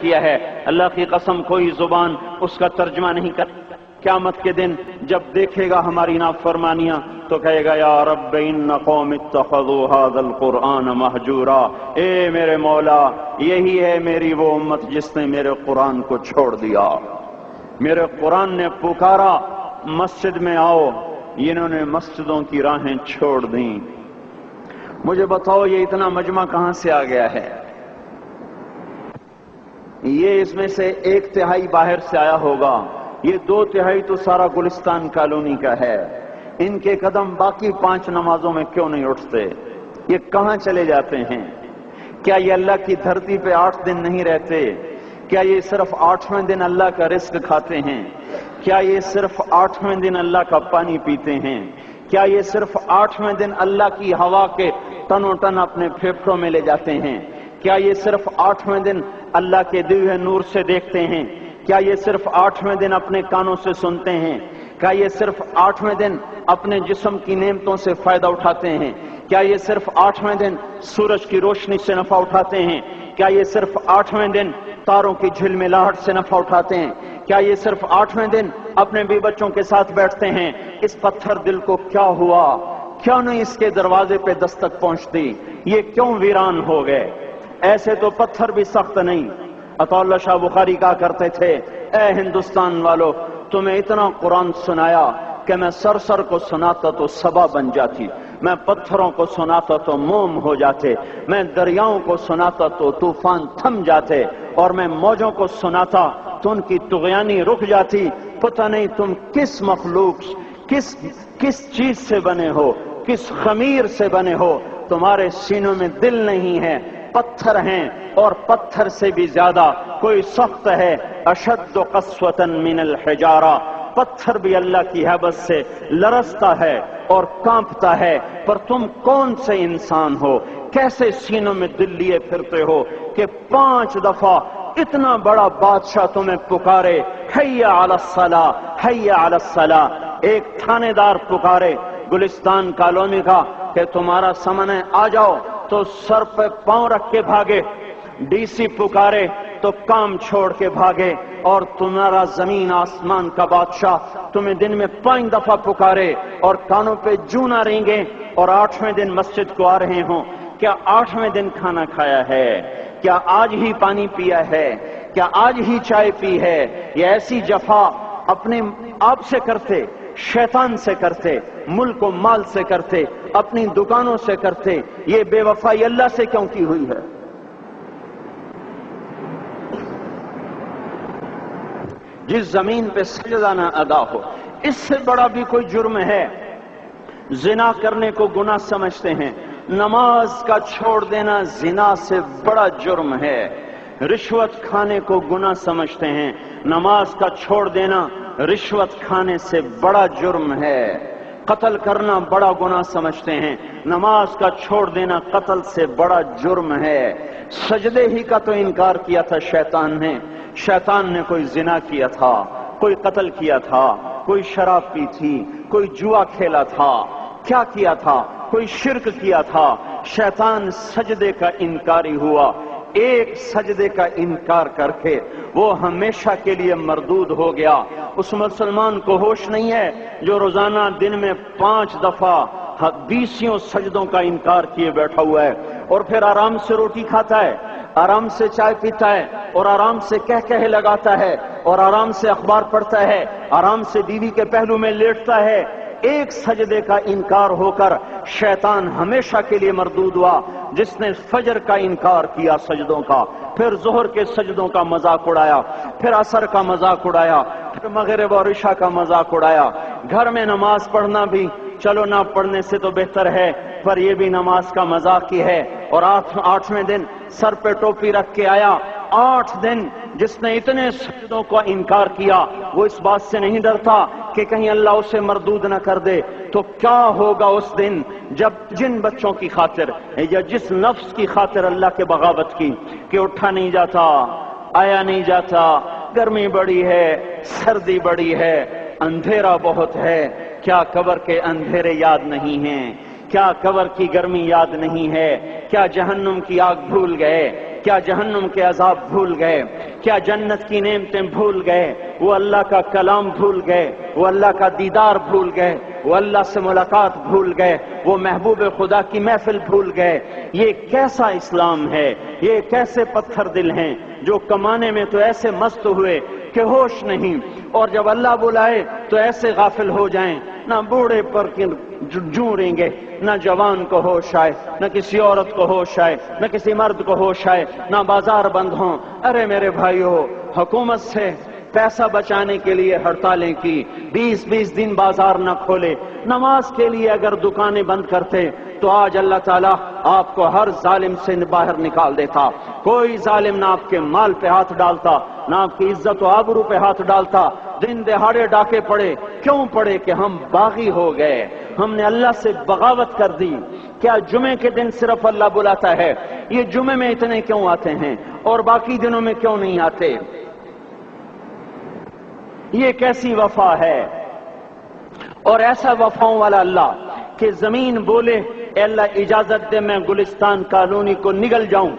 کیا ہے۔ اللہ کی قسم کوئی زبان اس کا ترجمہ نہیں کر۔ قیامت کے دن جب دیکھے گا ہماری نافرمانیاں تو کہے گا یا رب ان قوم اتخذوا هذا القرآن مہجورا، اے میرے مولا یہی ہے میری وہ امت جس نے میرے قرآن کو چھوڑ دیا، میرے قرآن نے پکارا مسجد میں آؤ، انہوں نے مسجدوں کی راہیں چھوڑ دیں۔ مجھے بتاؤ یہ اتنا مجمع کہاں سے آ گیا ہے؟ یہ اس میں سے 1/3 باہر سے آیا ہوگا، یہ 2/3 تو سارا گلستان کالونی کا ہے۔ ان کے قدم باقی 5 نمازوں میں کیوں نہیں اٹھتے؟ یہ کہاں چلے جاتے ہیں؟ کیا یہ اللہ کی دھرتی پہ 8 دن نہیں رہتے؟ کیا یہ صرف 8ویں دن اللہ کا رزق کھاتے ہیں؟ کیا یہ صرف 8ویں دن اللہ کا پانی پیتے ہیں؟ کیا یہ صرف 8ویں دن اللہ کی ہوا کے تنو تن اپنے پھیپھڑوں میں لے جاتے ہیں؟ کیا یہ صرف 8ویں دن اللہ کے دیے ہوئے نور سے دیکھتے ہیں؟ کیا یہ صرف 8ویں دن اپنے کانوں سے سنتے ہیں؟ کیا یہ صرف 8ویں دن اپنے جسم کی نعمتوں سے فائدہ اٹھاتے ہیں؟ کیا یہ صرف 8ویں دن سورج کی روشنی سے نفع اٹھاتے ہیں؟ کیا یہ صرف 8ویں دن تاروں کی جھلملاہٹ سے نفع اٹھاتے ہیں؟ کیا یہ صرف 8ویں دن اپنے بیوی بچوں کے ساتھ بیٹھتے ہیں؟ اس پتھر دل کو کیا ہوا؟ کیوں نہیں اس کے دروازے پہ دستک پہنچتی؟ یہ کیوں ویران ہو گئے؟ ایسے تو پتھر بھی سخت نہیں۔ عطا اللہ شاہ بخاری کہا کرتے تھے اے ہندوستان والو، تمہیں اتنا قرآن سنایا کہ میں سر کو سناتا تو صبا بن جاتی، میں پتھروں کو سناتا تو موم ہو جاتے، میں دریاؤں کو سناتا تو طوفان تھم جاتے، اور میں موجوں کو سناتا تو ان کی طغیانی رک جاتی۔ پتہ نہیں تم کس مخلوق کس چیز سے بنے ہو، کس خمیر سے بنے ہو، تمہارے سینوں میں دل نہیں ہے، پتھر ہیں، اور پتھر سے بھی زیادہ کوئی سخت ہے۔ اشد قسوة من الحجارہ، پتھر بھی اللہ کی ہیبت سے لرزتا ہے اور کانپتا ہے، پر تم کون سے انسان ہو، کیسے سینوں میں دل لیے پھرتے ہو کہ 5 دفعہ اتنا بڑا بادشاہ تمہیں پکارے حی علی الصلاۃ حی علی الصلاۃ۔ ایک تھانے دار پکارے گلستان کالونی کا کہ تمہارا سمن ہے آ جاؤ، تو سر پہ پاؤں رکھ کے بھاگے۔ ڈی سی پکارے تو کام چھوڑ کے بھاگے، اور تمہارا زمین آسمان کا بادشاہ تمہیں دن میں 5 دفعہ پکارے اور کانوں پہ جوں نہ رینگے، اور 8ویں دن مسجد کو آ رہے ہوں۔ کیا 8ویں دن کھانا کھایا ہے؟ کیا آج ہی پانی پیا ہے؟ کیا آج ہی چائے پی ہے؟ یہ ایسی جفا اپنے آپ سے کرتے، شیطان سے کرتے، ملک و مال سے کرتے، اپنی دکانوں سے کرتے، یہ بے وفائی اللہ سے کیوں کی ہوئی ہے؟ جس زمین پہ سجدہ نہ ادا ہو، اس سے بڑا بھی کوئی جرم ہے؟ زنا کرنے کو گناہ سمجھتے ہیں، نماز کا چھوڑ دینا زنا سے بڑا جرم ہے۔ رشوت کھانے کو گناہ سمجھتے ہیں، نماز کا چھوڑ دینا رشوت کھانے سے بڑا جرم ہے۔ قتل کرنا بڑا گناہ سمجھتے ہیں، نماز کا چھوڑ دینا قتل سے بڑا جرم ہے۔ سجدے ہی کا تو انکار کیا تھا شیطان نے کوئی زنا کیا تھا، کوئی قتل کیا تھا، کوئی شراب پی تھی، کوئی جوا کھیلا تھا، کیا کیا تھا؟ کوئی شرک کیا تھا۔ شیطان سجدے کا انکاری ہوا، ایک سجدے کا انکار کر کے وہ ہمیشہ کے لیے مردود ہو گیا۔ اس مسلمان کو ہوش نہیں ہے جو روزانہ دن میں 5 دفعہ 20 سجدوں کا انکار کیے بیٹھا ہوا ہے، اور پھر آرام سے روٹی کھاتا ہے، آرام سے چائے پیتا ہے، اور آرام سے کہہ لگاتا ہے، اور آرام سے اخبار پڑھتا ہے، آرام سے بیوی کے پہلو میں لیٹتا ہے۔ ایک سجدے کا انکار ہو کر شیطان ہمیشہ کے لیے مردود ہوا۔ جس نے فجر کا انکار کیا سجدوں کا، پھر ظہر کے سجدوں کا مذاق اڑایا، پھر عصر کا مذاق اڑایا، پھر مغرب اور عشاء کا مذاق اڑایا۔ گھر میں نماز پڑھنا بھی چلو نہ پڑھنے سے تو بہتر ہے، پر یہ بھی نماز کا مذاق ہی ہے۔ اور 8ویں دن سر پہ ٹوپی رکھ کے آیا۔ 8 دن جس نے اتنے سجدوں کا انکار کیا، وہ اس بات سے نہیں ڈرتا کہ کہیں اللہ اسے مردود نہ کر دے، تو کیا ہوگا اس دن جب جن بچوں کی خاطر یا جس نفس کی خاطر اللہ کے بغاوت کی کہ اٹھا نہیں جاتا، آیا نہیں جاتا، گرمی بڑی ہے، سردی بڑی ہے، اندھیرا بہت ہے، کیا قبر کے اندھیرے یاد نہیں ہیں؟ کیا قبر کی گرمی یاد نہیں ہے؟ کیا جہنم کی آگ بھول گئے؟ کیا جہنم کے عذاب بھول گئے؟ کیا جنت کی نعمتیں بھول گئے؟ وہ اللہ کا کلام بھول گئے؟ وہ اللہ کا دیدار بھول گئے؟ وہ اللہ سے ملاقات بھول گئے؟ وہ محبوب خدا کی محفل بھول گئے؟ یہ کیسا اسلام ہے؟ یہ کیسے پتھر دل ہیں جو کمانے میں تو ایسے مست ہوئے کہ ہوش نہیں، اور جب اللہ بلائے تو ایسے غافل ہو جائیں، نہ بوڑھے پر جوں گے، نہ جوان کو ہوش آئے، نہ کسی عورت کو ہوش آئے، نہ کسی مرد کو ہوش آئے، نہ بازار بند ہوں۔ ارے میرے بھائیو، حکومت سے پیسہ بچانے کے لیے ہڑتالیں کی، 20 دن بازار نہ کھولے، نماز کے لیے اگر دکانیں بند کرتے تو آج اللہ تعالیٰ آپ کو ہر ظالم سے باہر نکال دیتا۔ کوئی ظالم نہ آپ کے مال پہ ہاتھ ڈالتا، نہ آپ کی عزت و آبرو پہ ہاتھ ڈالتا۔ دن دہاڑے ڈاکے پڑے، کیوں پڑے؟ کہ ہم باغی ہو گئے، ہم نے اللہ سے بغاوت کر دی۔ کیا جمعے کے دن صرف اللہ بلاتا ہے؟ یہ جمعے میں اتنے کیوں آتے ہیں اور باقی دنوں میں کیوں نہیں آتے؟ یہ کیسی وفا ہے؟ اور ایسا وفاؤں والا اللہ کہ زمین بولے اے اللہ اجازت دے میں گلستان کالونی کو نگل جاؤں،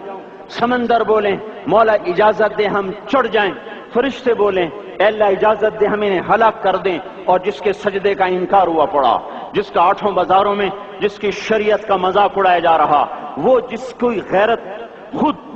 سمندر بولیں مولا اجازت دے ہم چڑھ جائیں، فرشتے بولیں اے اللہ اجازت دے ہم انہیں ہلاک کر دیں، اور جس کے سجدے کا انکار ہوا پڑا، جس کا 8 بازاروں میں جس کی شریعت کا مذاق اڑایا جا رہا، وہ جس کوئی غیرت خود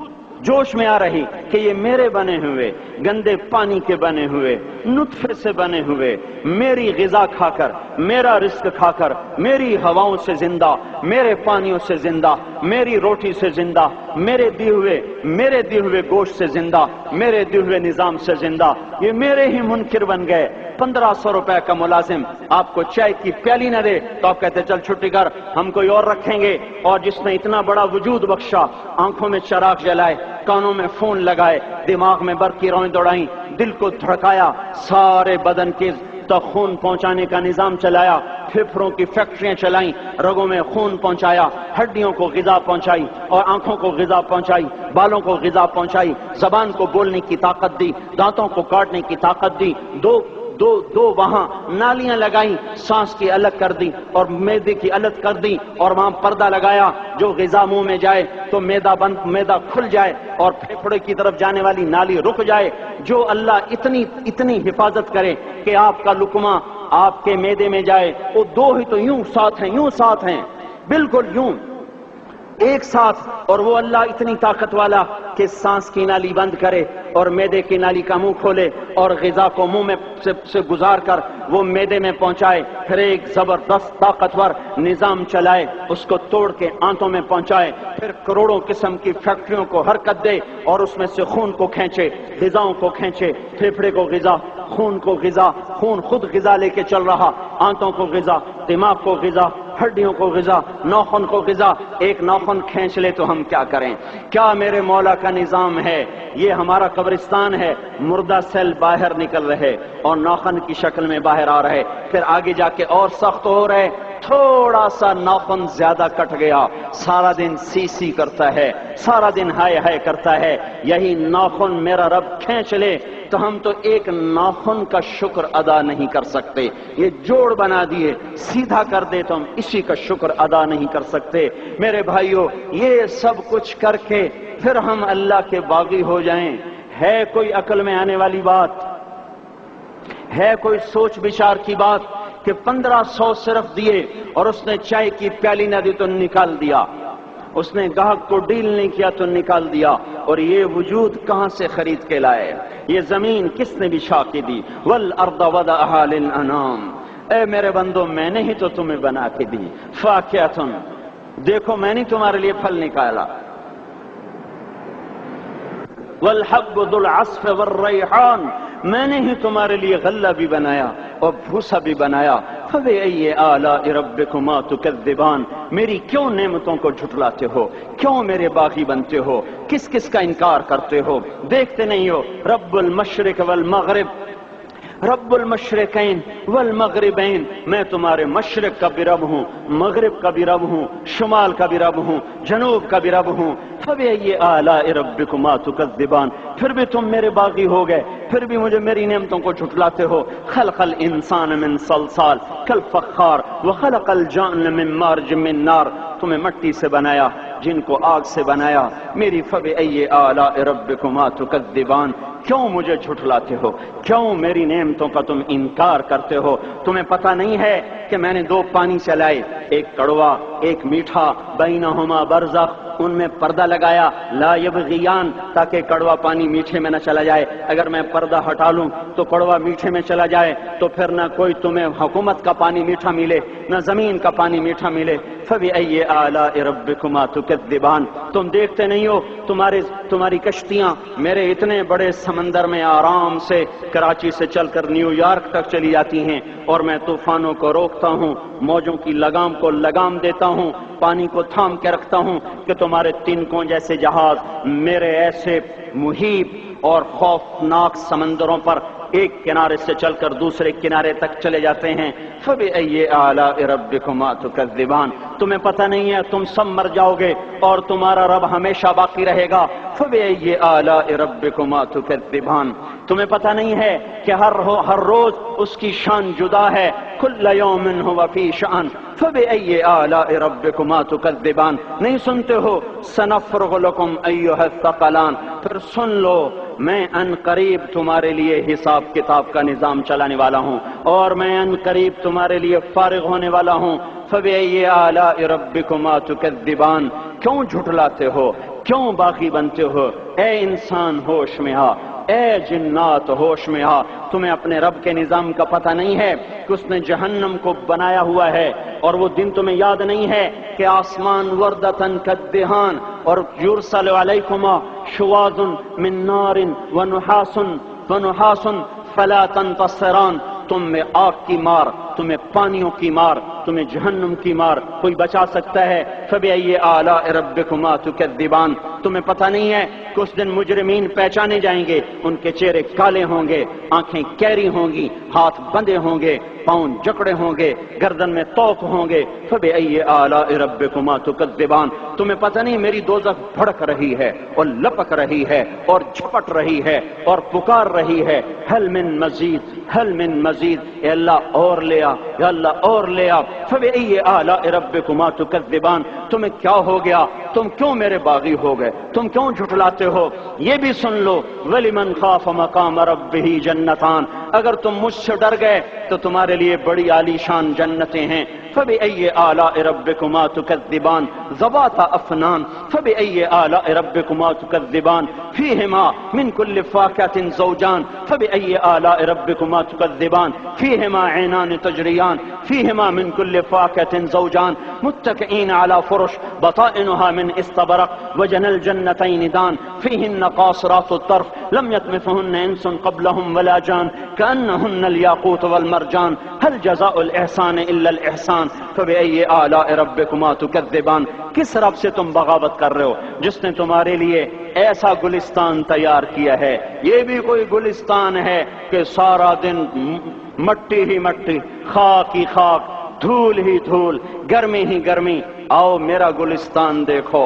جوش میں آ رہی کہ یہ میرے بنے ہوئے گندے پانی کے بنے ہوئے نطفے سے بنے ہوئے، میری غذا کھا کر، میرا رزق کھا کر، میری ہواؤں سے زندہ، میرے پانیوں سے زندہ، میری روٹی سے زندہ، میرے دیے ہوئے گوشت سے زندہ، میرے دیے ہوئے نظام سے زندہ، یہ میرے ہی منکر بن گئے۔ 1500 روپے کا ملازم آپ کو چائے کی پیالی نہ دے تو آپ کہتے چل چھٹی کر، ہم کوئی اور رکھیں گے۔ اور جس نے اتنا بڑا وجود بخشا، آنکھوں میں چراغ جلائے، کانوں میں فون لگائے، دماغ میں برق کی روئیں دوڑائیں، دل کو دھڑکایا، سارے بدن کے تک خون پہنچانے کا نظام چلایا، پھیپھڑوں کی فیکٹریاں چلائیں، رگوں میں خون پہنچایا، ہڈیوں کو غذا پہنچائی اور آنکھوں کو غذا پہنچائی، بالوں کو غذا پہنچائی، زبان کو بولنے کی طاقت دی، دانتوں کو کاٹنے کی طاقت دی، دو وہاں نالیاں لگائیں، سانس کی الگ کر دی اور معدے کی الگ کر دی، اور وہاں پردہ لگایا، جو غذا منہ میں جائے تو معدہ کھل جائے اور پھیپھڑے کی طرف جانے والی نالی رک جائے۔ جو اللہ اتنی حفاظت کرے کہ آپ کا لقمہ آپ کے معدے میں جائے، وہ دو ہی تو یوں ساتھ ہیں بالکل یوں ایک ساتھ، اور وہ اللہ اتنی طاقت والا کہ سانس کی نالی بند کرے اور معدے کی نالی کا منہ کھولے اور غذا کو منہ میں سے گزار کر وہ معدے میں پہنچائے، پھر ایک زبردست طاقتور نظام چلائے، اس کو توڑ کے آنتوں میں پہنچائے، پھر کروڑوں قسم کی فیکٹریوں کو حرکت دے اور اس میں سے خون کو کھینچے، غذاؤں کو کھینچے، پھیپھڑے کو غذا، خون کو غذا، خون خود غذا لے کے چل رہا، آنتوں کو غذا، دماغ کو غذا، ہڈیوں کو غذا، ناخن کو غذا۔ ایک ناخن کھینچ لے تو ہم کیا کریں؟ کیا میرے مولا کا نظام ہے؟ یہ ہمارا قبرستان ہے، مردہ سیل باہر نکل رہے اور ناخن کی شکل میں باہر آ رہے، پھر آگے جا کے اور سخت ہو رہے، تھوڑا سا ناخن زیادہ کٹ گیا، سارا دن سی کرتا ہے، سارا دن ہائے کرتا ہے۔ یہی ناخن میرا رب کھینچ لے تو ہم تو ایک ناخن کا شکر ادا نہیں کر سکتے، یہ جوڑ بنا دیے، سیدھا کر دے تو ہم اسی کا شکر ادا نہیں کر سکتے۔ میرے بھائیو، یہ سب کچھ کر کے پھر ہم اللہ کے باغی ہو جائیں، ہے کوئی عقل میں آنے والی بات؟ ہے کوئی سوچ بچار کی بات کہ 1500 صرف دیے اور اس نے چائے کی پیالی نہ دی تو نکال دیا، اس نے گاہک کو ڈیل نہیں کیا تو نکال دیا، اور یہ وجود کہاں سے خرید کے لائے؟ یہ زمین کس نے بچھا کے دی؟ والارض وضعها للانام، اے میرے بندو میں نے ہی تو تمہیں بنا کے دی، فاکہۃ، دیکھو میں نے تمہارے لیے پھل نکالا، والحب ذو العصف والریحان، میں نے ہی تمہارے لیے غلہ بھی بنایا اور بھوسا بھی بنایا، فبأي آلاء ربكما تكذبان، میری کیوں نعمتوں کو جھٹلاتے ہو؟ کیوں میرے باغی بنتے ہو؟ کس کس کا انکار کرتے ہو؟ دیکھتے نہیں ہو رب المشرق والمغرب، رب المشرقین والمغربین، میں تمہارے مشرق کا بھی رب ہوں، مغرب کا بھی رب ہوں، شمال کا بھی رب ہوں، جنوب کا بھی رب ہوں۔ فبأي آلاء ربكما تكذبان، پھر بھی تم میرے باغی ہو گئے، پھر بھی مجھے میری نعمتوں کو جھٹلاتے ہو۔ خلق الانسان من صلصال کالفخار وخلق الجان من مارج من نار، تمہیں مٹی سے بنایا، جن کو آگ سے بنایا میری فبأي آلاء ربكما تكذبان، کیوں مجھے جھٹلاتے ہو، کیوں میری نعمتوں کا تم انکار کرتے ہو؟ تمہیں پتہ نہیں ہے کہ میں نے دو پانی چلائے، ایک کڑوا ایک میٹھا، بینہما برزخ، ان میں پردہ لگایا، لا یبغیان، تاکہ کڑوا پانی میٹھے میں نہ چلا جائے۔ اگر میں پردہ ہٹا لوں تو کڑوا میٹھے میں چلا جائے تو پھر نہ کوئی تمہیں حکومت کا پانی میٹھا ملے نہ زمین کا پانی میٹھا ملے۔ فبأي آلاء ربكما تكذبان، تم دیکھتے نہیں ہو تمہاری کشتیاں میرے اتنے بڑے سمندر میں آرام سے کراچی سے چل کر نیو یارک تک چلی جاتی ہیں، اور میں طوفانوں کو روکتا ہوں، موجوں کی لگام کو لگام دیتا ہوں، پانی کو تھام کے رکھتا ہوں کہ تمہارے تنکوں جیسے جہاز میرے ایسے محیط اور خوفناک سمندروں پر ایک کنارے سے چل کر دوسرے کنارے تک چلے جاتے ہیں۔ فبأي آلاء ربكما تكذبان، تمہیں پتہ نہیں ہے تم سب مر جاؤ گے اور تمہارا رب ہمیشہ باقی رہے گا۔ فبأي آلاء ربكما تكذبان، تمہیں پتہ نہیں ہے کہ ہر روز اس کی شان جدا ہے، كل يوم هو في شأن۔ فبأي آلاء ربكما تكذبان، نہیں سنتے ہو؟ سنفرغ لكم أيها الثقلان، پھر سن لو میں ان قریب تمہارے لیے حساب کتاب کا نظام چلانے والا ہوں، اور میں ان قریب تمہارے لیے فارغ ہونے والا ہوں۔ فبأي آلاء ربكما تكذبان، کیوں جھٹلاتے ہو، کیوں باغی بنتے ہو؟ اے انسان ہوش میں آ، اے جنات ہوش میں آ، تمہیں اپنے رب کے نظام کا پتہ نہیں ہے کہ اس نے جہنم کو بنایا ہوا ہے، اور وہ دن تمہیں یاد نہیں ہے کہ آسمان وردتن کالدہان، اور یرسل علیکما شواظ من نار ونحاس فلا تنتصران، تم میں آگ کی مار، تمہیں پانیوں کی مار، تمہیں جہنم کی مار کوئی بچا سکتا ہے؟ فبأي آلاء ربكما تكذبان، تمہیں پتہ نہیں ہے کہ اس دن مجرمین پہچانے جائیں گے، ان کے چہرے کالے ہوں گے، آنکھیں کیری ہوں گی، ہاتھ بندھے ہوں گے، پاؤں جکڑے ہوں گے، گردن میں توق ہوں گے۔ فبأي آلاء ربكما تكذبان، تمہیں پتہ نہیں میری دوزخ بھڑک رہی ہے اور لپک رہی ہے اور جھپٹ رہی ہے اور پکار رہی ہے، هل من مزید، هل من مزید، اے اللہ اور لے آ، یا اللہ اور لے آ۔ فبأي آلاء ربكما تكذبان، تمہیں کیا ہو گیا؟ تم کیوں میرے باغی ہو گئے؟ تم کیوں جھٹلاتے ہو؟ یہ بھی سن لو، وَلِمَنْ خَافَ مَقَامَ رَبِّهِ جَنَّتَانِ، اگر تم مجھ سے ڈر گئے تو تمہارے لیے بڑی عالی شان جنتیں ہیں۔ فبأي آلاء ربكما تكذبان ذوات أفنان، فبأي آلاء ربكما تكذبان فيهما من كل فاكهة زوجان، فبأي آلاء ربكما تكذبان فيهما عينان تجريان، فيهما من كل فاكهة زوجان متكئين على فرش بطائنها من استبرق وجنى الجنتين دان، فيهن قاصرات الطرف لم يطمثهن إنس قبلهم ولا جان، كأنهن الياقوت والمرجان، هل جزاء الإحسان إلا الإحسان۔ فبأي آلاء ربكما تكذبان، کس رب سے تم بغاوت کر رہے ہو جس نے تمہارے لیے ایسا گلستان تیار کیا ہے؟ یہ بھی کوئی گلستان ہے کہ سارا دن مٹی ہی مٹی، خاک ہی خاک، دھول ہی دھول، گرمی ہی گرمی؟ آؤ میرا گلستان دیکھو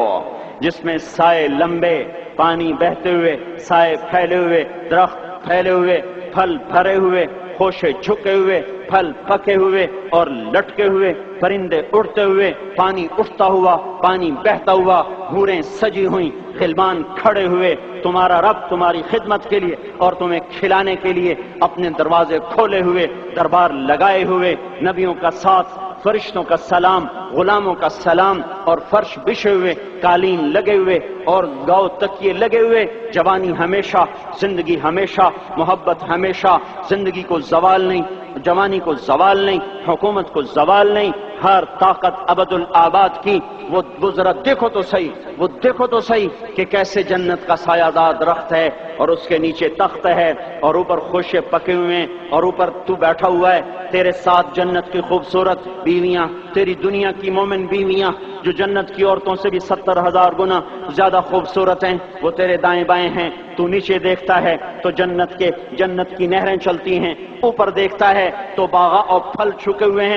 جس میں سائے لمبے، پانی بہتے ہوئے، سائے پھیلے ہوئے، درخت پھیلے ہوئے، پھل بھرے ہوئے، خوشے جھکے ہوئے، پھل پکے ہوئے اور لٹکے ہوئے، پرندے اڑتے ہوئے، پانی اٹھتا ہوا، پانی بہتا ہوا، حوریں سجی ہوئیں، غلمان کھڑے ہوئے، تمہارا رب تمہاری خدمت کے لیے اور تمہیں کھلانے کے لیے اپنے دروازے کھولے ہوئے، دربار لگائے ہوئے، نبیوں کا ساتھ، فرشتوں کا سلام، غلاموں کا سلام، اور فرش بچھے ہوئے، قالین لگے ہوئے اور گاؤ تکیے لگے ہوئے، جوانی ہمیشہ، زندگی ہمیشہ، محبت ہمیشہ، زندگی کو زوال نہیں، جوانی کو زوال نہیں، حکومت کو زوال نہیں، ہر طاقت ابد الآباد کی۔ وہ ذرا دیکھو تو صحیح، وہ دیکھو تو صحیح کہ کیسے جنت کا سایہ دار درخت ہے اور اس کے نیچے تخت ہے اور اوپر خوشے پکے ہوئے ہیں اور اوپر تو بیٹھا ہوا ہے، تیرے ساتھ جنت کی خوبصورت بیویاں، تیری دنیا کی مومن بیویاں جو جنت کی عورتوں سے بھی 70,000 گنا زیادہ خوبصورت ہیں، وہ تیرے دائیں بائیں ہیں۔ تو نیچے دیکھتا ہے تو جنت کی نہریں چلتی ہیں، اوپر دیکھتا ہے تو باغ اور پھل جھکے ہوئے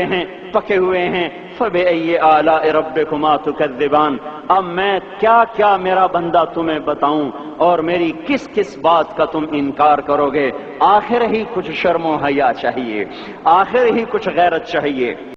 ہیں، پکے ہوئے ہیں۔ فبأي آلاء ربكما تكذبان، اب میں کیا کیا میرا بندہ تمہیں بتاؤں اور میری کس کس بات کا تم انکار کرو گے؟ آخر ہی کچھ شرم و حیا چاہیے، آخر ہی کچھ غیرت چاہیے۔